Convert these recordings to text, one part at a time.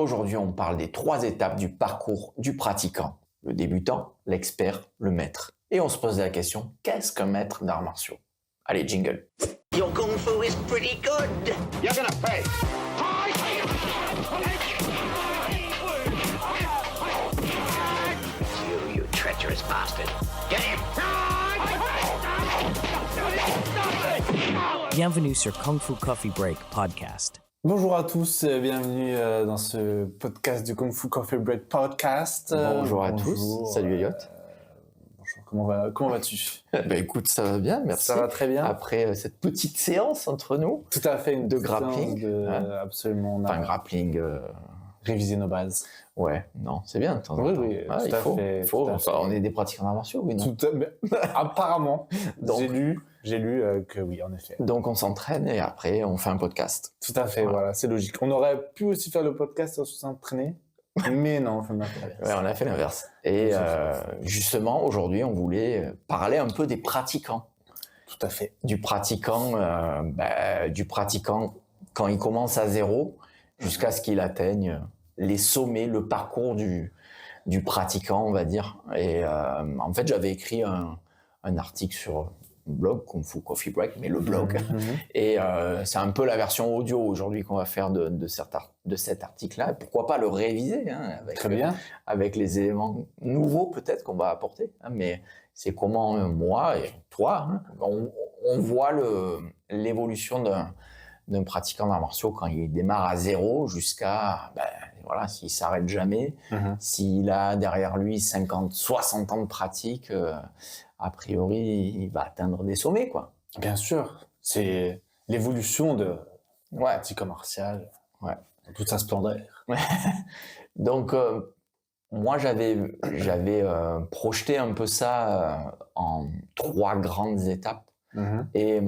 Aujourd'hui, on parle des 3 étapes du parcours du pratiquant. Le débutant, l'expert, le maître. Et on se pose la question, qu'est-ce qu'un maître d'arts martiaux? Allez, jingle. Your kung fu is pretty good. You're gonna pay. You treacherous bastard. Get him! Bienvenue sur Kung Fu Coffee Break podcast. Bonjour à tous, bienvenue dans ce podcast du Kung Fu Coffee Break podcast. Bonjour à tous, salut Elliot. Bonjour, comment vas-tu? Écoute, ça va bien, merci. Ça va très bien. Après cette petite séance entre nous. Tout à fait, une de petite grappling. séance absolument, on a Grappling. révisé nos bases. Ouais, non, c'est bien. Oui, tout à fait. On est des pratiquants d'arts martiaux, oui, non? Apparemment, Donc, j'ai lu que oui, en effet. Donc on s'entraîne et après on fait un podcast. Tout à fait, voilà, c'est logique. On aurait pu aussi faire le podcast sans s'entraîner, mais non, on fait l'inverse. Ouais, on a fait l'inverse. Et justement, aujourd'hui, on voulait parler un peu des pratiquants. Tout à fait. Du pratiquant quand il commence à zéro jusqu'à ce qu'il atteigne les sommets, le parcours du pratiquant, on va dire. Et en fait, j'avais écrit un article sur le blog Kung Fu Coffee Break, mais le blog. Et c'est un peu la version audio aujourd'hui qu'on va faire de cet article-là. Pourquoi pas le réviser, hein, Très bien. avec les éléments nouveaux peut-être qu'on va apporter. Hein, mais c'est comment moi et toi, hein, on voit l'évolution d'un pratiquant d'arts martiaux quand il démarre à zéro jusqu'à, voilà, s'il s'arrête jamais, s'il a derrière lui 50, 60 ans de pratique, a priori, il va atteindre des sommets, quoi. Bien sûr, c'est l'évolution de pratiquant martial, dans toute sa splendeur. Donc, moi, j'avais projeté un peu ça en 3 grandes étapes. Et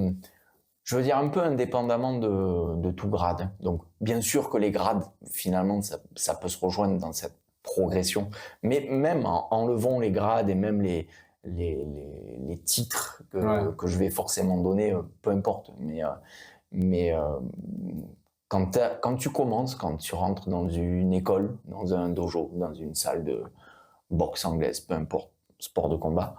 je veux dire un peu indépendamment de tout grade. Donc, bien sûr que les grades, finalement, ça peut se rejoindre dans cette progression. Mais même en enlevant les grades et même les titres que je vais forcément donner, peu importe. Mais quand tu commences, quand tu rentres dans une école, dans un dojo, dans une salle de boxe anglaise, peu importe, sport de combat,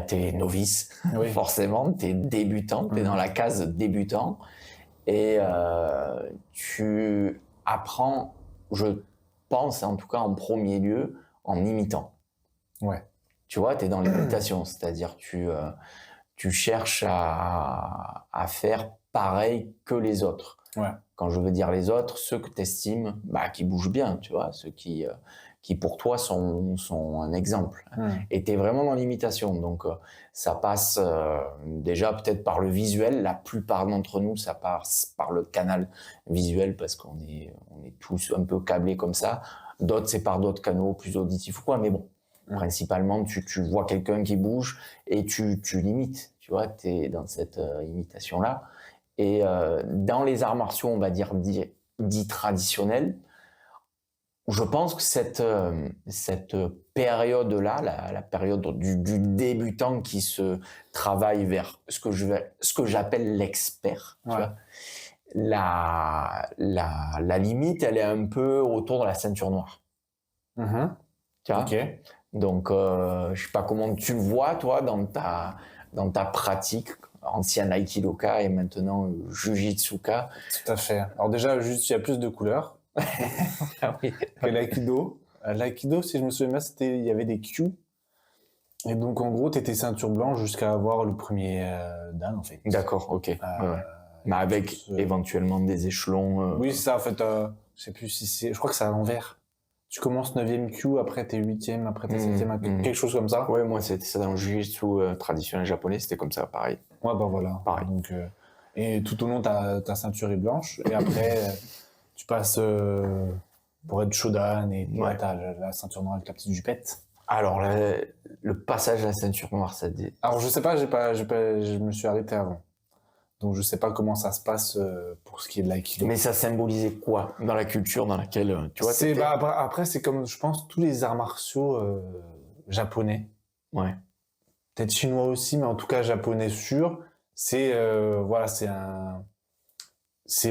t'es novice, forcément, t'es débutant, t'es dans la case débutant, et tu apprends, je pense en tout cas en premier lieu, en imitant. Ouais. Tu vois, t'es dans l'imitation, c'est-à-dire tu cherches à faire pareil que les autres. Ouais. Quand je veux dire les autres, ceux que t'estimes, qui bougent bien, tu vois, ceux qui pour toi sont un exemple. Et t'es vraiment dans l'imitation. Donc, ça passe déjà peut-être par le visuel. La plupart d'entre nous, ça passe par le canal visuel parce qu'on est tous un peu câblés comme ça. D'autres, c'est par d'autres canaux plus auditifs ou quoi. Mais bon, principalement, tu vois quelqu'un qui bouge et tu l'imites. Tu vois, t'es dans cette imitation-là. Et dans les arts martiaux, on va dire dits traditionnels, je pense que cette période-là, la période du débutant qui se travaille vers ce que j'appelle l'expert, tu vois, la limite, elle est un peu autour de la ceinture noire. Tu vois? Okay. Donc, je sais pas comment tu le vois, toi, dans ta pratique, ancien Aikidoka et maintenant Jujitsuka. Tout à fait. Alors déjà, juste, il y a plus de couleurs. Que l'aïkido. L'aïkido, si je me souviens bien, il y avait des Kyu. Et donc, en gros, t'étais ceinture blanche jusqu'à avoir le premier dan, en fait. D'accord, ok. Mais avec éventuellement des échelons. Oui, c'est ça, en fait. Je sais plus si c'est. Je crois que c'est à l'envers. Tu commences 9e Kyu, après t'es 8e, après t'es 7e, quelque chose comme ça. Ouais, moi, c'était ça dans le Jiu-Jitsu traditionnel japonais, c'était comme ça, pareil. Ouais, voilà. Pareil. Donc, et tout au long, ta ceinture est blanche. Et après, tu passes pour être Shodan et puis t'as la ceinture noire avec la petite jupette. Alors, le passage à la ceinture noire, ça dit. Alors, je sais pas, je me suis arrêté avant. Donc, je sais pas comment ça se passe pour ce qui est de l'aïkido. Mais ça symbolisait quoi dans la culture dans laquelle tu vois? Après, c'est comme, je pense, tous les arts martiaux japonais. Ouais. Peut-être chinois aussi, mais en tout cas japonais sûr. C'est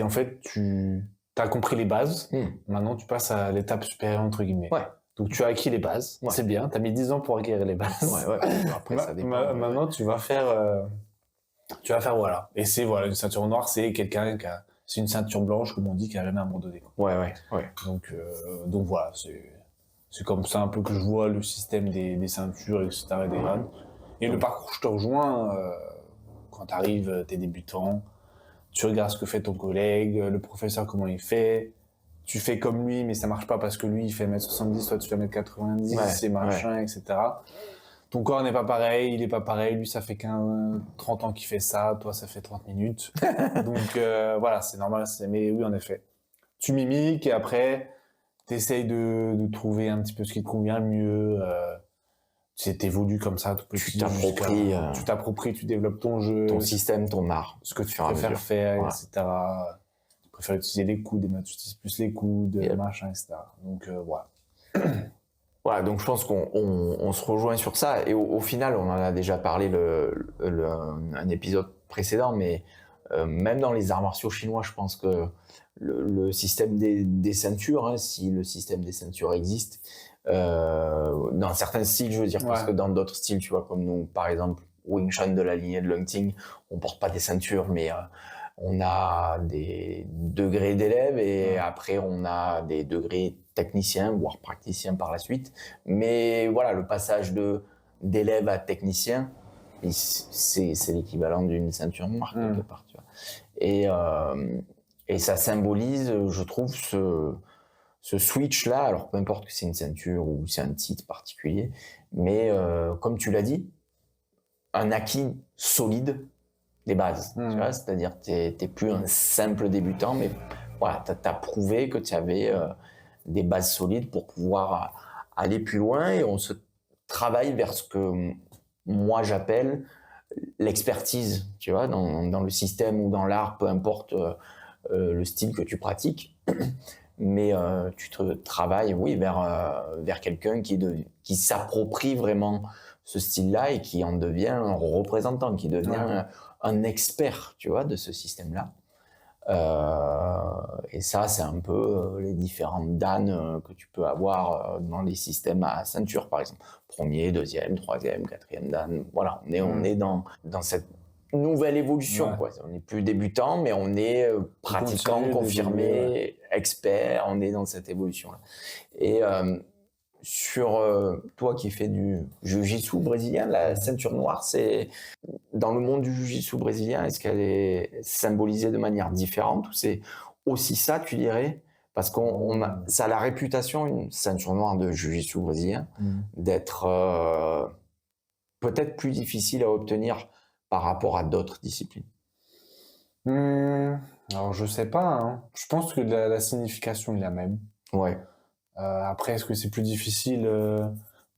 en fait as compris les bases. Hmm. Maintenant, tu passes à l'étape supérieure, entre guillemets. Ouais. Donc, tu as acquis les bases. Ouais. C'est bien. Tu as mis 10 ans pour acquérir les bases. Ouais. Après, ça dépend. Maintenant, tu vas faire, voilà. Et c'est, voilà, une ceinture noire, c'est quelqu'un c'est une ceinture blanche, comme on dit, qui a jamais abandonné. Ouais. Donc voilà, c'est comme ça un peu que je vois le système des ceintures, etc. et des grades. Et le parcours, je te rejoins, quand t'arrives, t'es débutant, tu regardes ce que fait ton collègue, le professeur comment il fait, tu fais comme lui, mais ça marche pas parce que lui il fait 1m70, toi tu fais 1m90, c'est machin, etc. Ton corps n'est pas pareil, il est pas pareil, lui ça fait 30 ans qu'il fait ça, toi ça fait 30 minutes. Donc voilà, c'est normal, mais oui en effet. Tu mimiques et après t'essayes de trouver un petit peu ce qui te convient le mieux. Tu t'évolues comme ça tout petit. Tu t'appropries, tu développes ton jeu. Ton système, ton art. Ce que tu préfères faire, etc. Tu préfères utiliser les coudes, et maintenant tu utilises plus les coudes, machin, etc. Donc voilà. Voilà, donc je pense qu'on se rejoint sur ça. Et au final, on en a déjà parlé un épisode précédent, mais même dans les arts martiaux chinois, je pense que le système des ceintures, hein, si le système des ceintures existe, dans certains styles, je veux dire, parce que dans d'autres styles, tu vois, comme nous, par exemple, Wing Chun de la lignée de Lung Ting, on porte pas des ceintures, mais on a des degrés d'élèves et après on a des degrés techniciens, voire praticiens par la suite. Mais voilà, le passage d'élève à technicien, c'est l'équivalent d'une ceinture noire quelque part, tu vois. Et ça symbolise, je trouve, ce switch-là, alors peu importe que c'est une ceinture ou c'est un titre particulier, mais comme tu l'as dit, un acquis solide des bases, tu vois, c'est-à-dire t'es plus un simple débutant, mais voilà, t'as prouvé que tu avais des bases solides pour pouvoir aller plus loin et on se travaille vers ce que moi j'appelle l'expertise, tu vois, dans le système ou dans l'art, peu importe le style que tu pratiques, mais tu te travailles, oui, vers quelqu'un qui s'approprie vraiment ce style-là et qui en devient un représentant, qui devient un expert, tu vois, de ce système-là. Et ça, c'est un peu les différentes danes que tu peux avoir dans les systèmes à ceinture, par exemple. Premier, deuxième, troisième, quatrième dan. Voilà, on est dans cette nouvelle évolution, quoi. On n'est plus débutant, mais on est pratiquant, confirmé, expert. On est dans cette évolution-là. Et sur toi qui fais du jiu-jitsu brésilien, la ceinture noire, c'est dans le monde du jiu-jitsu brésilien, est-ce qu'elle est symbolisée de manière différente ou c'est aussi ça, tu dirais? Parce ça a la réputation, une ceinture noire de jiu-jitsu brésilien, d'être peut-être plus difficile à obtenir par rapport à d'autres disciplines. Alors je sais pas, hein. Je pense que la signification est la même. Ouais. Après, est-ce que c'est plus difficile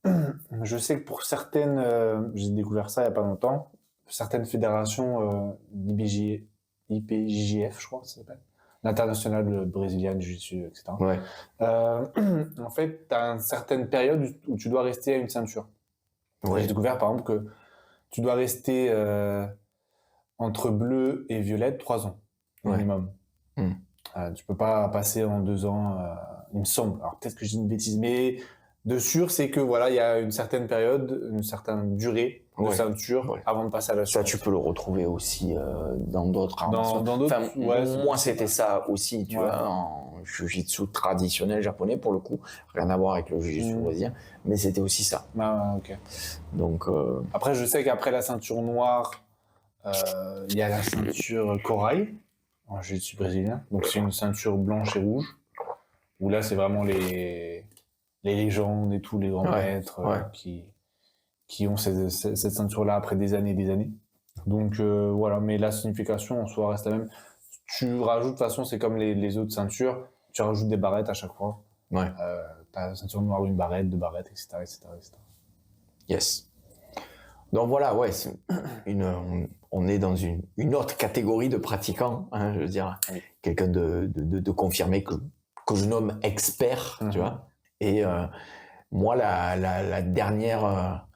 Je sais que pour certaines, j'ai découvert ça il y a pas longtemps, certaines fédérations, IPJF, je crois que ça s'appelle, l'international brésilien de jiu-jitsu, etc. Ouais. En fait, tu as une certaine période où tu dois rester à une ceinture. Ouais. J'ai découvert par exemple que tu dois rester entre bleu et violette 3 ans minimum. Tu peux pas passer en 2 ans, il me semble. Alors peut-être que je dis une bêtise, mais de sûr, c'est que voilà, il y a une certaine période, une certaine durée de ceinture avant de passer à la suite. Ça, tu peux le retrouver aussi dans d'autres arts. Dans d'autres, enfin, moi, c'était ça aussi, tu vois, en jiu-jitsu traditionnel japonais, pour le coup, rien à voir avec le jiu-jitsu brésilien, mais c'était aussi ça. Ah, ok. Donc, après, je sais qu'après la ceinture noire, il y a la ceinture corail en jiu-jitsu brésilien. Donc c'est une ceinture blanche et rouge, où là, c'est vraiment les légendes et tous les grands maîtres qui ont cette ceinture-là après des années et des années. Donc voilà, mais la signification en soi reste la même. Tu rajoutes, de toute façon, c'est comme les autres ceintures, tu rajoutes des barrettes à chaque fois. Ouais. T'as la ceinture noire, une barrette, 2 barrettes, etc., etc., etc. Yes. Donc voilà, ouais, on est dans une autre catégorie de pratiquants, hein, je veux dire, quelqu'un de confirmé que je nomme expert, tu vois. Et moi, la dernière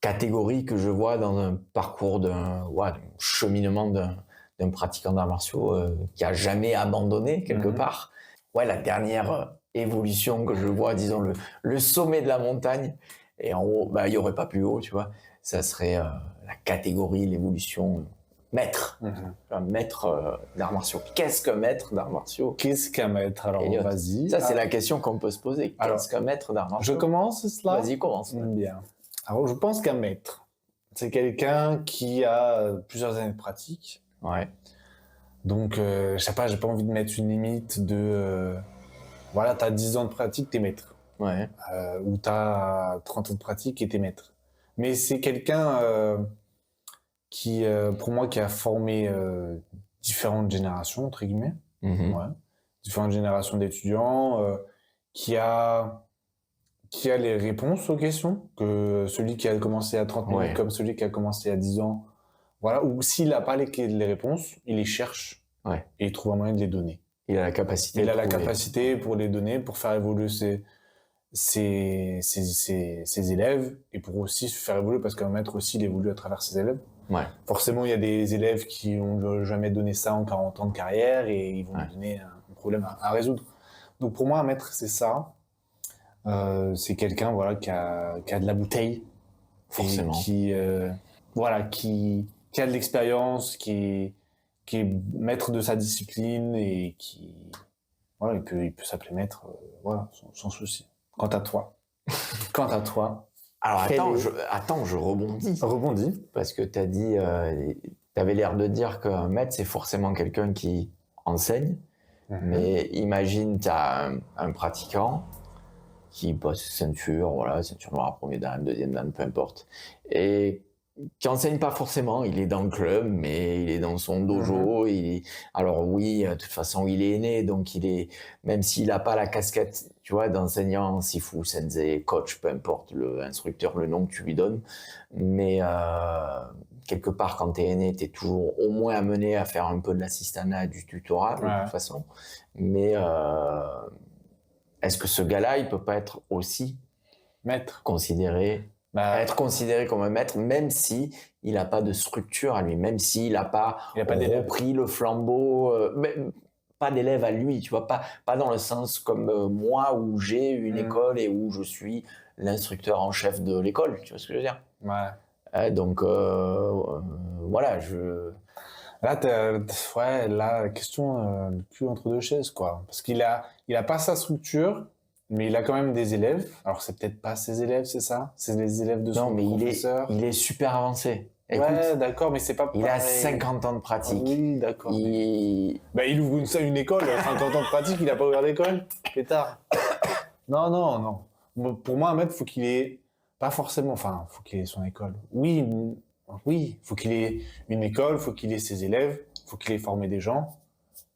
catégorie que je vois dans un parcours d'un cheminement d'un pratiquant d'arts martiaux qui a jamais abandonné quelque part, la dernière évolution que je vois, disons le sommet de la montagne. Et en haut, il n'y aurait pas plus haut, tu vois. Ça serait la catégorie, l'évolution maître. Un maître d'arts martiaux. Qu'est-ce qu'un maître d'arts martiaux? Qu'est-ce qu'un maître? Alors, Elliot. vas-y. Ça, c'est la question qu'on peut se poser. Alors, Qu'est-ce qu'un maître d'arts martiaux? Je commence cela? Vas-y, commence. Bien. Alors, je pense qu'un maître, c'est quelqu'un qui a plusieurs années de pratique. Ouais. Donc, je sais pas, j'ai pas envie de mettre une limite de... voilà, t'as 10 ans de pratique, t'es maître. Ouais. Ou t'as 30 ans de pratique et t'es maître. Mais c'est quelqu'un qui, pour moi, qui a formé différentes générations, entre guillemets. Mhm. Ouais. Différentes générations d'étudiants, qui a les réponses aux questions, que celui qui a commencé à 30 minutes Ouais. comme celui qui a commencé à 10 ans. Voilà. Ou s'il n'a pas les réponses, il les cherche Ouais. et il trouve un moyen de les donner. Il a la capacité. Il a la trouver. capacité pour les donner, pour faire évoluer ses élèves et pour aussi se faire évoluer, parce qu'un maître aussi, il évolue à travers ses élèves. Ouais. Forcément, il y a des élèves qui n'ont jamais donné ça en 40 ans de carrière et ils vont lui donner un problème à résoudre. Donc pour moi, un maître, c'est ça. C'est quelqu'un voilà, qui a de la bouteille. Forcément. Et qui a de l'expérience, qui est maître de sa discipline et qui... Voilà, il peut s'appeler maître sans souci. Quant à toi. Alors attends, je rebondis. Rebondis. Parce que tu as dit, tu avais l'air de dire qu'un maître, c'est forcément quelqu'un qui enseigne. Mais imagine, tu as un pratiquant qui passe ceinture noire, premier dan, deuxième dan, peu importe. Et qui enseigne pas forcément, il est dans le club, mais il est dans son dojo. Alors oui, de toute façon, il est aîné, donc même s'il n'a pas la casquette, tu vois, d'enseignant, sifu, sensei, coach, peu importe, l'instructeur, le nom que tu lui donnes. Mais quelque part, quand tu es aîné, tu es toujours au moins amené à faire un peu de l'assistanat, du tutorat, de toute façon. Mais est-ce que ce gars-là, il peut pas être aussi maître considéré comme un maître, même si il n'a pas de structure à lui, même s'il n'a pas repris le flambeau, pas d'élève à lui, tu vois, pas dans le sens comme moi où j'ai une école et où je suis l'instructeur en chef de l'école, tu vois ce que je veux dire? Donc voilà, Là, la question le cul entre deux chaises, quoi. Parce qu'il a pas sa structure, mais il a quand même des élèves. Alors, c'est peut-être pas ses élèves, c'est ça? C'est les élèves de son professeur. Il est super avancé. Écoute, d'accord, mais c'est pas pareil. Il a 50 ans de pratique. Oui, d'accord. Il ouvre une école, 50 ans de pratique, il a pas ouvert d'école. Pétard. Non. Pour moi, un maître, faut qu'il ait pas forcément, faut qu'il ait son école. Oui, faut qu'il ait une école, faut qu'il ait ses élèves, faut qu'il ait formé des gens.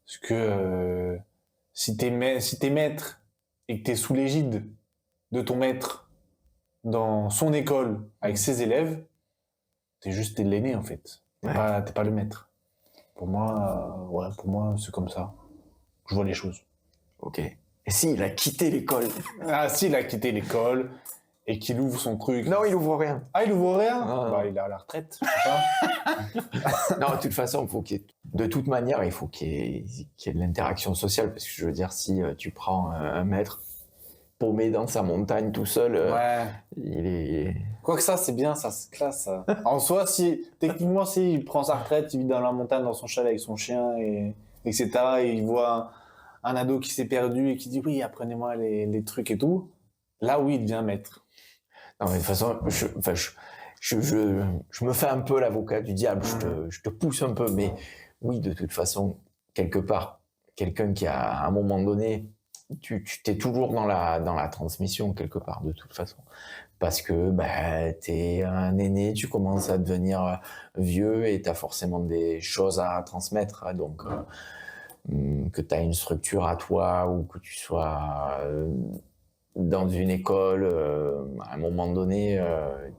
Parce que si t'es maître et que t'es sous l'égide de ton maître dans son école avec ses élèves, t'es juste l'aîné en fait. T'es pas le maître. Pour moi, c'est comme ça. Je vois les choses. Ok. Et s'il a quitté l'école? S'il a quitté l'école et qu'il ouvre son truc. Non, il ouvre rien. Il ouvre rien? Non. Il est à la retraite, je sais pas. Non, de toute façon, de toute manière, il faut qu'il y ait de l'interaction sociale, parce que je veux dire, si tu prends un maître paumé dans sa montagne tout seul, il est... Quoique ça, c'est bien, ça, c'est classe. Ça. En soi, techniquement, s'il prend sa retraite, il vit dans la montagne, dans son chalet avec son chien, etc., et il voit un ado qui s'est perdu et qui dit « Oui, apprenez-moi les trucs et tout », là, oui, il devient maître. Non, mais de toute façon, je me fais un peu l'avocat du diable, je te pousse un peu, mais oui, de toute façon, quelque part, quelqu'un qui à un moment donné, tu t'es toujours dans la transmission quelque part, de toute façon. Parce que t'es un aîné, tu commences à devenir vieux et t'as forcément des choses à transmettre. Donc, que t'as une structure à toi ou que tu sois dans une école, à un moment donné,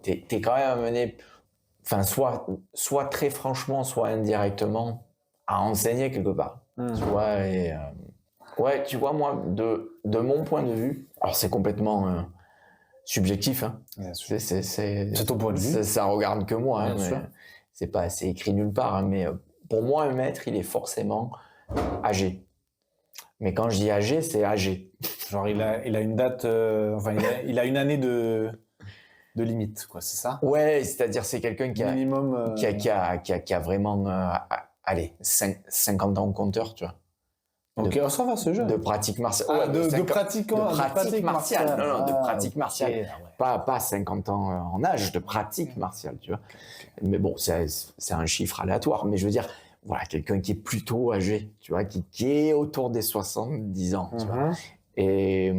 t'es quand même amené, soit très franchement, soit indirectement, à enseigner quelque part. Tu vois, tu vois, moi, de mon point de vue, alors c'est complètement subjectif, hein. C'est ton point de vue. Ça regarde que moi, hein, sûr. C'est écrit nulle part, hein, mais pour moi, un maître, il est forcément âgé. Mais quand je dis âgé, c'est âgé. Genre, il a une date, il a une année de limite, quoi, c'est ça? Ouais, c'est-à-dire c'est quelqu'un qui a, Minimum. qui a vraiment, allez, 50 ans au compteur, tu vois. Ok, ça va, ce jeu. De pratique martiale. Ah, Ouais, de pratique martiale. Non, de pratique ok, martiale. ah ouais. Pas 50 ans en âge, de pratique martiale, tu vois. Mais bon, c'est un chiffre aléatoire. Mais je veux dire, voilà, quelqu'un qui est plutôt âgé, tu vois, qui est autour des 70 ans, tu vois. Et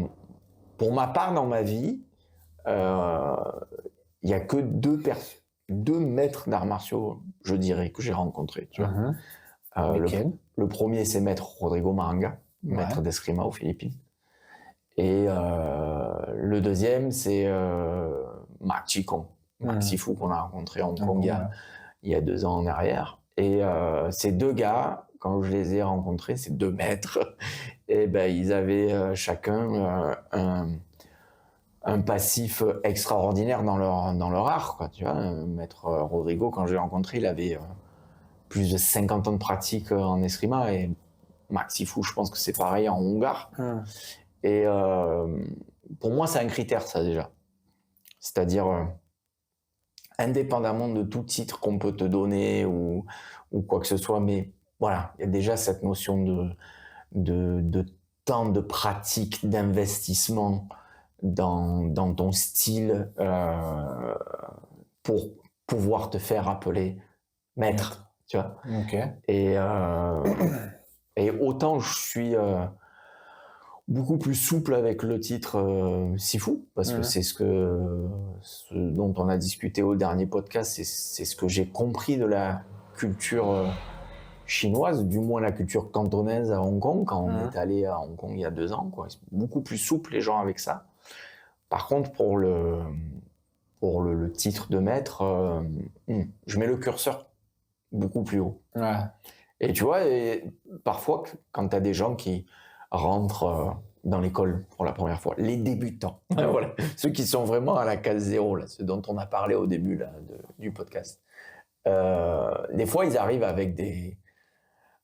pour ma part, dans ma vie, il y a que deux maîtres d'arts martiaux, je dirais, que j'ai rencontrés, tu vois. Le premier, c'est maître Rodrigo Maranga, maître d'escrima aux Philippines. Et le deuxième, c'est Max Chikong, Max Sifu, qu'on a rencontré à Hong Kong il y a 2 ans en arrière. Et ces deux gars, quand je les ai rencontrés, ces deux maîtres, et ben, ils avaient chacun un passif extraordinaire dans leur art, quoi, tu vois. Maître Rodrigo, quand je l'ai rencontré, il avait plus de 50 ans de pratique en escrima, et Max Sifu, je pense que c'est pareil en hongar. Et pour moi, c'est un critère, ça, déjà. C'est-à-dire, indépendamment de tout titre qu'on peut te donner ou quoi que ce soit, mais voilà, il y a déjà cette notion de temps de pratique, d'investissement dans ton style pour pouvoir te faire appeler maître, tu vois. Et autant je suis beaucoup plus souple avec le titre Sifu, parce que c'est ce dont on a discuté au dernier podcast, c'est ce que j'ai compris de la culture chinoise, du moins la culture cantonaise à Hong Kong, quand on est allé à Hong Kong il y a 2 ans, quoi. C'est beaucoup plus souple, les gens, avec ça. Par contre, pour le titre de maître, je mets le curseur beaucoup plus haut. Et tu vois, parfois, quand tu as des gens qui rentrent dans l'école pour la première fois, les débutants, voilà, ceux qui sont vraiment à la case zéro, là, ceux dont on a parlé au début là, du podcast, des fois, ils arrivent avec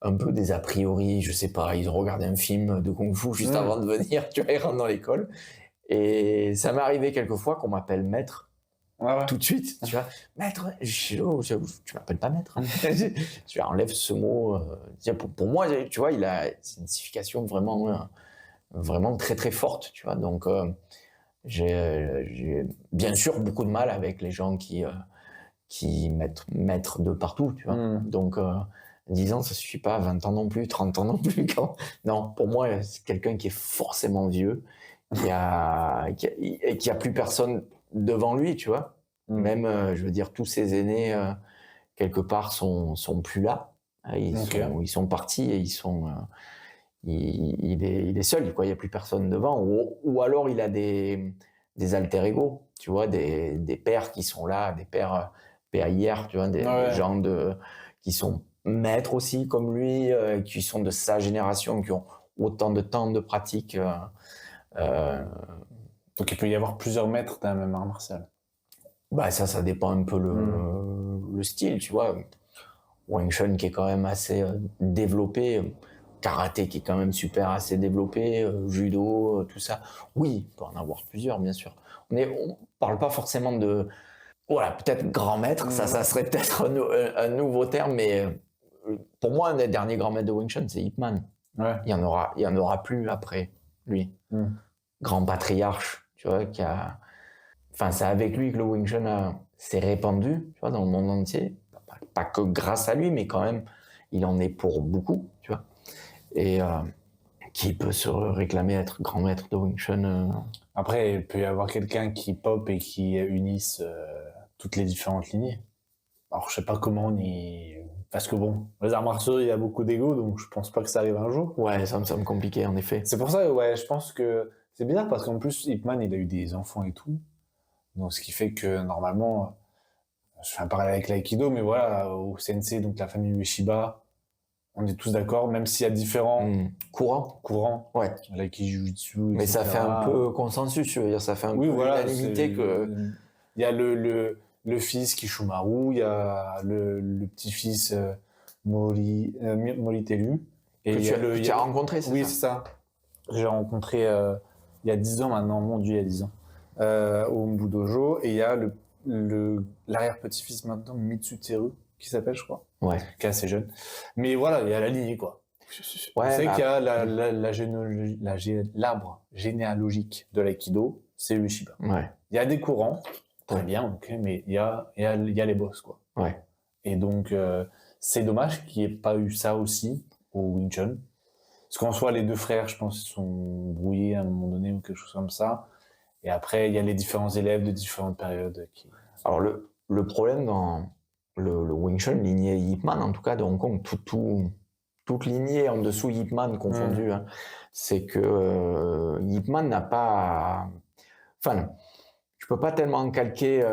un peu des a priori, je sais pas, ils ont regardé un film de kung-fu juste avant de venir, tu vois, ils rentrent dans l'école. Et ça m'est arrivé quelquefois qu'on m'appelle maître tout de suite, tu vois. Maître, tu m'appelles pas maître. Tu enlèves ce mot. Pour moi, tu vois, c'est une signification vraiment très très forte, tu vois. Donc, j'ai bien sûr beaucoup de mal avec les gens qui mettent maître de partout, tu vois. Donc, 10 ans, ça suffit pas, 20 ans non plus, 30 ans non plus. Non, pour moi, c'est quelqu'un qui est forcément vieux, qui a plus personne devant lui, tu vois. Même, je veux dire, tous ses aînés, quelque part, sont plus là. Ils sont partis et il est seul, quoi. Il n'y a plus personne devant. Ou alors, il a des alter ego, tu vois, des pères qui sont là, des pères PAIR, tu vois, des gens qui sont maîtres aussi, comme lui, qui sont de sa génération, qui ont autant de temps de pratique. Donc il peut y avoir plusieurs maîtres d'un même art martial. Bah ça dépend un peu le style, tu vois. Wing Chun qui est quand même assez développé, karaté qui est quand même assez développé, judo, tout ça. Oui, il peut en avoir plusieurs, bien sûr. On parle pas forcément de... Voilà, peut-être grand maître, ça serait peut-être un nouveau terme, mais pour moi, un des derniers grands maîtres de Wing Chun, c'est Ip Man. Il y en aura plus après lui. Grand patriarche, tu vois, Enfin, c'est avec lui que le Wing Chun s'est répandu, tu vois, dans le monde entier. Pas que grâce à lui, mais quand même, il en est pour beaucoup, tu vois. Et qui peut se réclamer être grand maître de Wing Chun. Après, il peut y avoir quelqu'un qui pop et qui unisse toutes les différentes lignées. Alors, je sais pas comment ni... Parce que bon, les arts martiaux, il y a beaucoup d'ego, donc je pense pas que ça arrive un jour. Ouais, ça me semble compliqué, en effet. C'est pour ça, ouais, je pense que... C'est bizarre, parce qu'en plus, Ip Man, il a eu des enfants et tout. Donc, ce qui fait que, normalement... Je fais un parallèle avec l'aïkido, mais voilà, au sensei, donc la famille Ueshiba, on est tous d'accord, même s'il y a différents courants, ouais. L'aiki-jujutsu, mais ça fait un peu consensus, je veux dire, ça fait un peu l'unanimité que... Il y a le fils Kishumaru, il y a le petit-fils Moritelu, Et Que il y a le- il y tu a- as rencontré, c'est Oui, ça c'est ça. J'ai rencontré il y a 10 ans maintenant, mon Dieu, il y a 10 ans, au Mbu Dojo. Et il y a l'arrière-petit-fils maintenant, Mitsuteru, qui s'appelle, je crois, Ouais. qui est assez jeune. Mais voilà, il y a la lignée, quoi. Ouais, On sait bah, qu'il y a l'arbre généalogique de l'aïkido, c'est Ueshiba. Ouais, Il y a des courants, très Ouais. bien, ok, mais il y a les boss, quoi. ouais. Et donc, c'est dommage qu'il n'y ait pas eu ça aussi au Wing Chun. Parce qu'en soi, les deux frères, je pense, ils sont brouillés à un moment donné ou quelque chose comme ça. Et après, il y a les différents élèves de différentes périodes qui... Alors, le problème dans le Wing Chun, lignée Ip Man, en tout cas de Hong Kong, toute lignée en dessous Ip Man confondue, hein, c'est que Ip Man n'a pas... Enfin, tu peux pas tellement calquer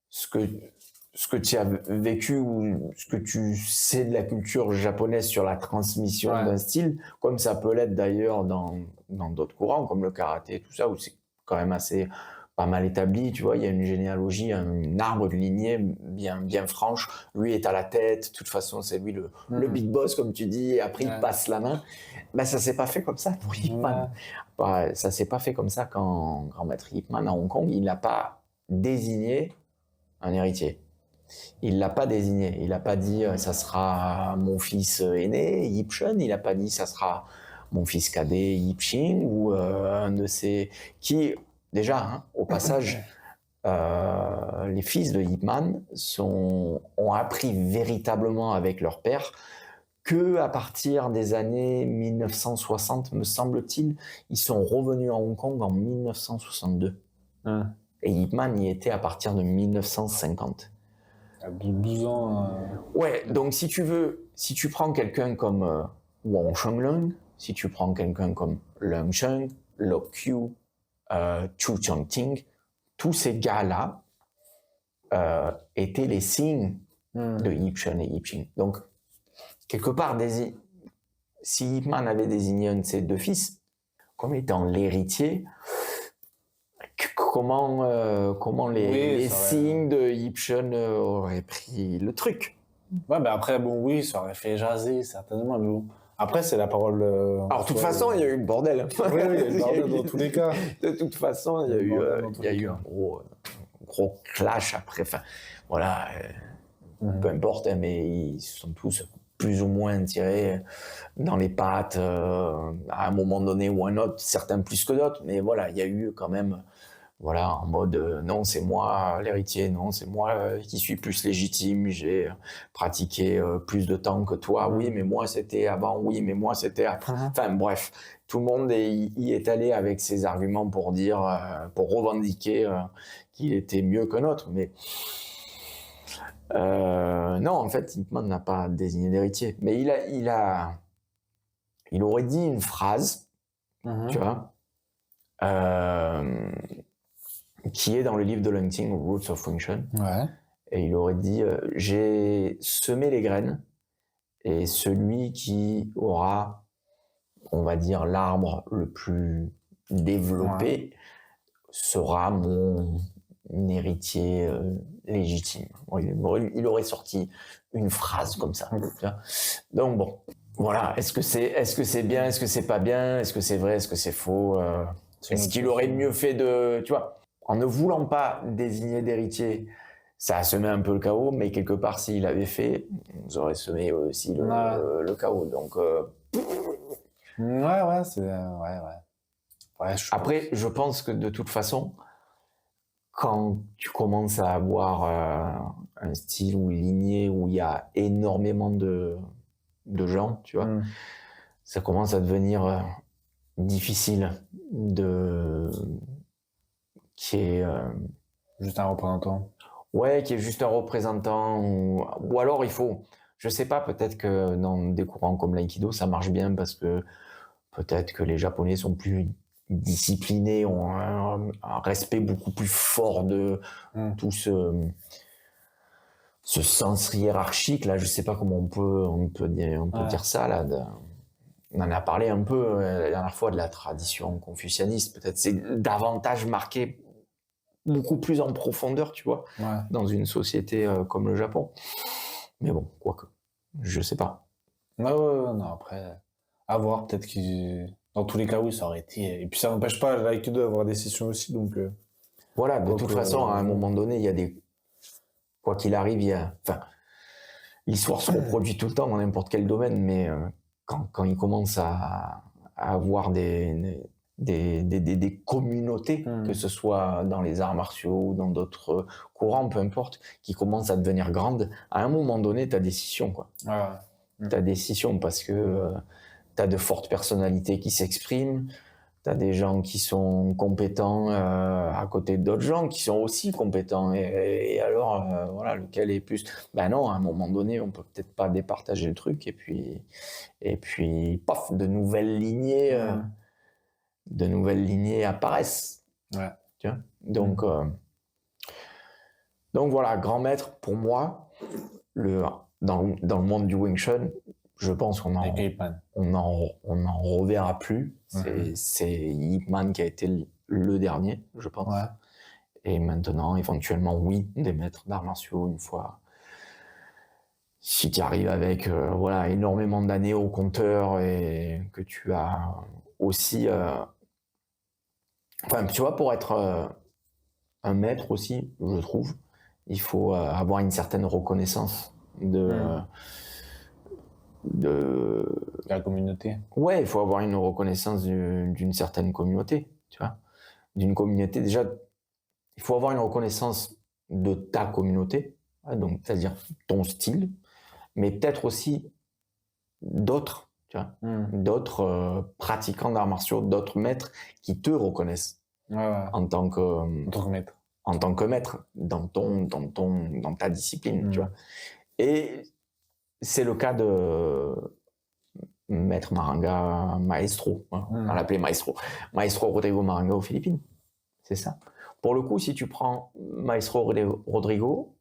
ce que tu as vécu ou ce que tu sais de la culture japonaise sur la transmission Ouais. d'un style, comme ça peut l'être d'ailleurs dans d'autres courants, comme le karaté, tout ça, où c'est quand même assez pas mal établi, tu vois, il y a une généalogie, un arbre de lignée bien franche, lui est à la tête, de toute façon c'est lui le big boss comme tu dis, et après il Ouais. passe la main. Ben, ça s'est pas fait comme ça pour Ip Man. Bah, ça s'est pas fait comme ça quand Grand Maître Ip Man à Hong Kong, il n'a pas désigné un héritier. Il l'a pas désigné. Il n'a pas dit ça sera mon fils aîné, Yip Chun. Il n'a pas dit ça sera mon fils cadet, Yip Ching, ou un de ses... Qui, déjà, hein, au passage, les fils de Ip Man ont appris véritablement avec leur père que à partir des années 1960, me semble-t-il, ils sont revenus à Hong Kong en 1962. Et Ip Man y était à partir de 1950. À 12 ans... Ouais, donc si tu prends quelqu'un comme Wong Sheng-lung, si tu prends quelqu'un comme Leung Sheng, Lo Qiu, Chu Chong-ting, tous ces gars-là étaient les signes de Yip Chun et Yip Ching. Donc, quelque part, si Ip Man avait désigné un de ses deux fils comme étant l'héritier, comment les signes de Yip Chun auraient pris le truc? Ouais, mais après, bon, oui, ça aurait fait jaser, certainement. Mais bon. Après, c'est la parole... Alors, de toute façon, il y a eu le bordel. Oui, il y a eu le bordel dans tous les cas. De toute façon, il y a eu un gros clash après. Enfin, voilà, peu importe, hein, mais ils sont tous plus ou moins tirés dans les pattes à un moment donné ou un autre, certains plus que d'autres. Mais voilà, il y a eu quand même... Voilà, en mode non, c'est moi l'héritier, non, c'est moi qui suis plus légitime, j'ai pratiqué plus de temps que toi, oui, mais moi c'était avant, oui, mais moi c'était après. Enfin bref, tout le monde y est allé avec ses arguments pour dire, pour revendiquer qu'il était mieux qu'un autre, mais non, en fait, Ip Man n'a pas désigné d'héritier, mais il aurait dit une phrase, tu vois, qui est dans le livre de Leung Ting, Roots of Wing Chun. Ouais. Et il aurait dit j'ai semé les graines et celui qui aura, on va dire, l'arbre le plus développé sera mon héritier légitime. Il aurait sorti une phrase comme ça. Donc bon, voilà. Est-ce que c'est bien, est-ce que c'est pas bien, est-ce que c'est vrai, est-ce que c'est faux, est-ce qu'il aurait mieux fait de, tu vois, en ne voulant pas désigner d'héritier, ça a semé un peu le chaos, mais quelque part, s'il avait fait, ça aurait semé aussi le chaos. Donc, ouais, c'est... Après, je pense que de toute façon, quand tu commences à avoir un style ou une lignée où il y a énormément de gens, tu vois, ça commence à devenir difficile qui est juste un représentant. Ouais, qui est juste un représentant ou alors il faut, je sais pas, peut-être que dans des courants comme l'aïkido ça marche bien parce que peut-être que les Japonais sont plus disciplinés, ont un respect beaucoup plus fort de tout ce sens hiérarchique là, je sais pas comment on peut dire ça là. On en a parlé un peu la dernière fois de la tradition confucianiste, peut-être c'est davantage marqué beaucoup plus en profondeur, tu vois, dans une société comme le Japon. Mais bon, quoique, je sais pas. Non, après, à voir, peut-être qu'il... Dans tous les cas, oui, ça aurait été... Et puis ça n'empêche pas l'aïkido d'avoir des sessions aussi, donc... Voilà, de Donc, toute façon, à un moment donné, il y a des... Quoi qu'il arrive, il y a... Enfin, l'histoire se reproduit tout le temps dans n'importe quel domaine, mais quand il commence à avoir des communautés, que ce soit dans les arts martiaux ou dans d'autres courants, peu importe, qui commencent à devenir grandes, à un moment donné, tu as des scissions, quoi. Tu as des scissions parce que tu as de fortes personnalités qui s'expriment, tu as des gens qui sont compétents à côté d'autres gens qui sont aussi compétents. Et alors, voilà, lequel est plus... Ben non, à un moment donné, on peut peut-être pas départager le truc. Et puis paf, de nouvelles lignées apparaissent. Ouais. Tu vois, donc voilà, grand maître, pour moi, dans le monde du Wing Chun, je pense qu'on Avec Ip Man. on en reverra plus. C'est Ip Man qui a été le dernier, je pense. Ouais. Et maintenant, éventuellement, oui, des maîtres d'arts martiaux, une fois. Si tu arrives avec voilà, énormément d'années au compteur et que tu as aussi... Enfin, tu vois, pour être un maître aussi, je trouve, il faut avoir une certaine reconnaissance de La communauté. Ouais, il faut avoir une reconnaissance d'une certaine communauté, tu vois. D'une communauté, déjà, il faut avoir une reconnaissance de ta communauté, hein, donc c'est-à-dire ton style, mais peut-être aussi d'autres, tu vois, d'autres pratiquants d'arts martiaux, d'autres maîtres qui te reconnaissent en tant que maître. En tant que maître dans ta discipline, tu vois. Et c'est le cas de Maître Maranga Maestro, hein, on l'appelait Maestro Rodrigo Maranga aux Philippines, c'est ça. Pour le coup, si tu prends Maestro Rodrigo,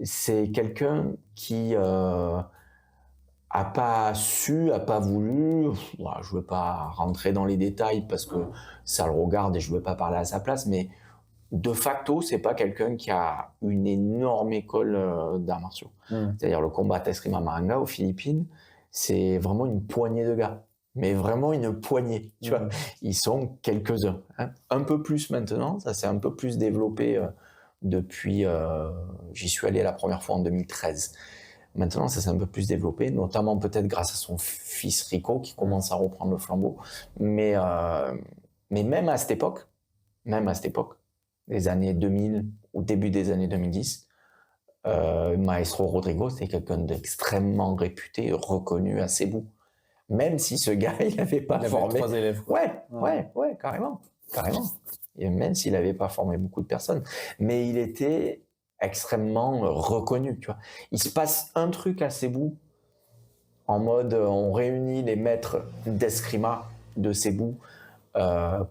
c'est quelqu'un qui a pas su, a pas voulu, je ne veux pas rentrer dans les détails parce que ça le regarde et je ne veux pas parler à sa place, mais de facto, c'est pas quelqu'un qui a une énorme école d'arts martiaux. C'est-à-dire le combat Eskrima Maranga aux Philippines, c'est vraiment une poignée de gars. Mais vraiment une poignée, tu vois. Ils sont quelques-uns. Hein. Un peu plus maintenant, ça s'est un peu plus développé depuis... j'y suis allé la première fois en 2013. Maintenant, ça s'est un peu plus développé, notamment peut-être grâce à son fils Rico qui commence à reprendre le flambeau. Mais même à cette époque, les années 2000, au début des années 2010, Maestro Rodrigo, c'était quelqu'un d'extrêmement réputé, reconnu à Cebu. Même si ce gars, il n'avait pas formé... 3 élèves. Ouais, carrément. Et même s'il n'avait pas formé beaucoup de personnes. Mais il était extrêmement reconnu, tu vois. Il se passe un truc à Cebu, en mode, on réunit les maîtres d'escrima de Cebu,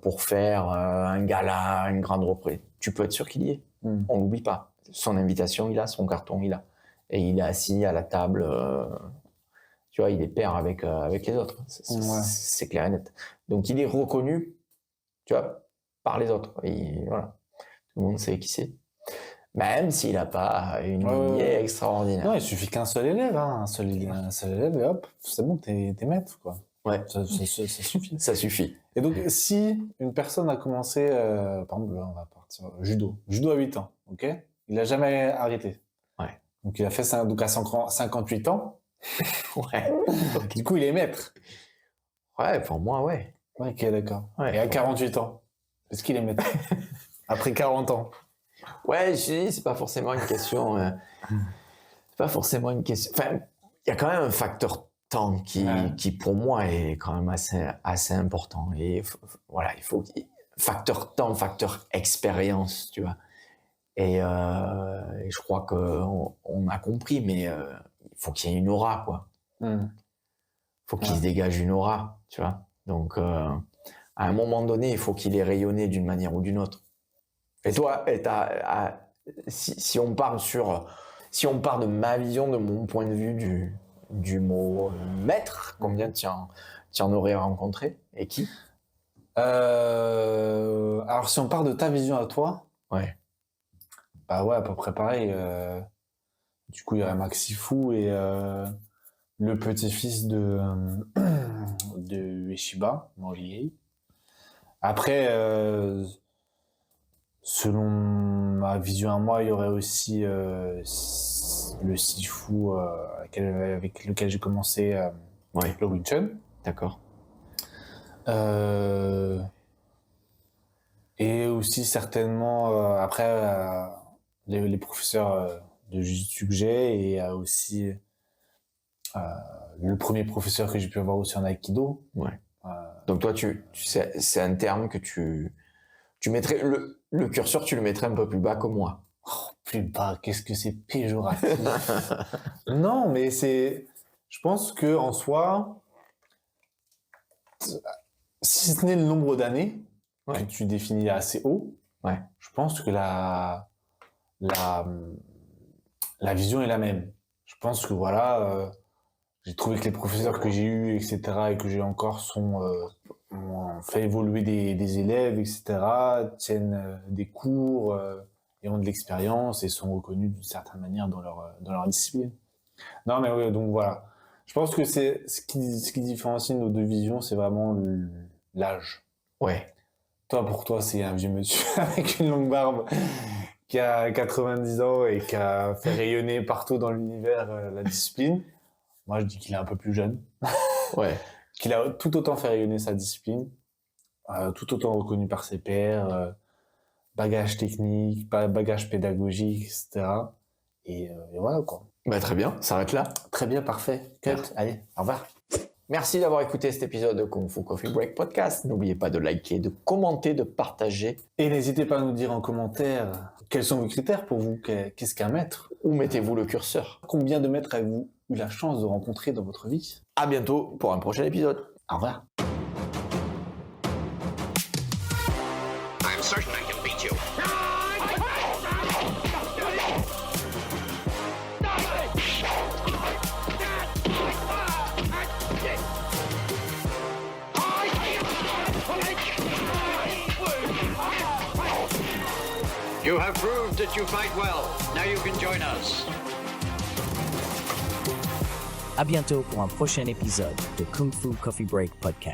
pour faire un gala, une grande reprise. Tu peux être sûr qu'il y est. On l'oublie pas. Son invitation, il a, son carton, il a. Et il est assis à la table, tu vois, il est pair avec les autres. C'est clair et net. Donc il est reconnu, tu vois, par les autres. Et voilà. Tout le monde sait qui c'est. Même s'il n'a pas une lignée extraordinaire. Non, il suffit qu'un seul élève, hein. un seul élève, et hop, c'est bon, t'es maître, quoi. Ouais. Ça suffit. Ça suffit. Et donc, si une personne a commencé, par exemple, là, on va partir judo à 8 ans, ok? Il n'a jamais arrêté. Ouais. Donc, il a fait ça, donc à 58 ans. Ouais. Du coup, il est maître. Ouais, pour moi, ouais. Ouais, ok, d'accord. Ouais, et à 48 ans, est-ce qu'il est maître? Après 40 ans. Ouais, je dis, c'est pas forcément une question. C'est pas forcément une question. Enfin, il y a quand même un facteur temps qui pour moi est quand même assez important. Et voilà, il faut facteur temps, facteur expérience, tu vois. Et je crois qu'on a compris, mais il faut qu'il y ait une aura, quoi. Il faut qu'il se dégage une aura, tu vois. Donc, à un moment donné, il faut qu'il ait rayonné d'une manière ou d'une autre. Et toi, si on part de ma vision, de mon point de vue du mot maître, combien tu en aurais rencontré et qui? Alors, si on part de ta vision à toi, ouais, bah ouais, à peu près pareil. Du coup, il y aurait Maxi Fou et le petit-fils de Ueshiba Morihei. Après, selon ma vision à moi, il y aurait aussi le Sifu avec lequel j'ai commencé Ouais, le Wing Chun. d'accord. Et aussi certainement après les professeurs de Jiu-Jitsu que j'ai et aussi le premier professeur que j'ai pu avoir aussi en Aikido. Ouais. Donc toi, tu sais, c'est un terme que tu mettrais, le curseur, tu le mettrais un peu plus bas que moi. Plus bas, qu'est-ce que c'est péjoratif. Non, mais je pense que en soi, si ce n'est le nombre d'années que tu définis assez haut, je pense que la vision est la même. Je pense que voilà, j'ai trouvé que les professeurs que j'ai eus, etc., et que j'ai encore ont fait évoluer des élèves, etc., tiennent des cours et ont de l'expérience et sont reconnus d'une certaine manière dans leur discipline. Non, mais oui, donc voilà. Je pense que c'est ce qui différencie nos deux visions, c'est vraiment l'âge. Ouais. Toi, pour toi, c'est un vieux monsieur avec une longue barbe qui a 90 ans et qui a fait rayonner partout dans l'univers la discipline. Moi, je dis qu'il est un peu plus jeune. Ouais. Qu'il a tout autant fait rayonner sa discipline, tout autant reconnu par ses pairs, bagage technique, bagage pédagogique, etc. Et voilà, quoi. Bah, très bien, ça s'arrête là. Très bien, parfait. Cut. Allez, au revoir. Merci d'avoir écouté cet épisode de Kung Fu Coffee Break Podcast. N'oubliez pas de liker, de commenter, de partager. Et n'hésitez pas à nous dire en commentaire quels sont vos critères pour vous. Qu'est-ce qu'un maître? Où mettez-vous le curseur? Combien de maîtres avez-vous eu la chance de rencontrer dans votre vie? À bientôt pour un prochain épisode. Au revoir. I'm certain I can beat you. You have proved that you fight well. Now you can join us. À bientôt pour un prochain épisode de Kung Fu Coffee Break Podcast.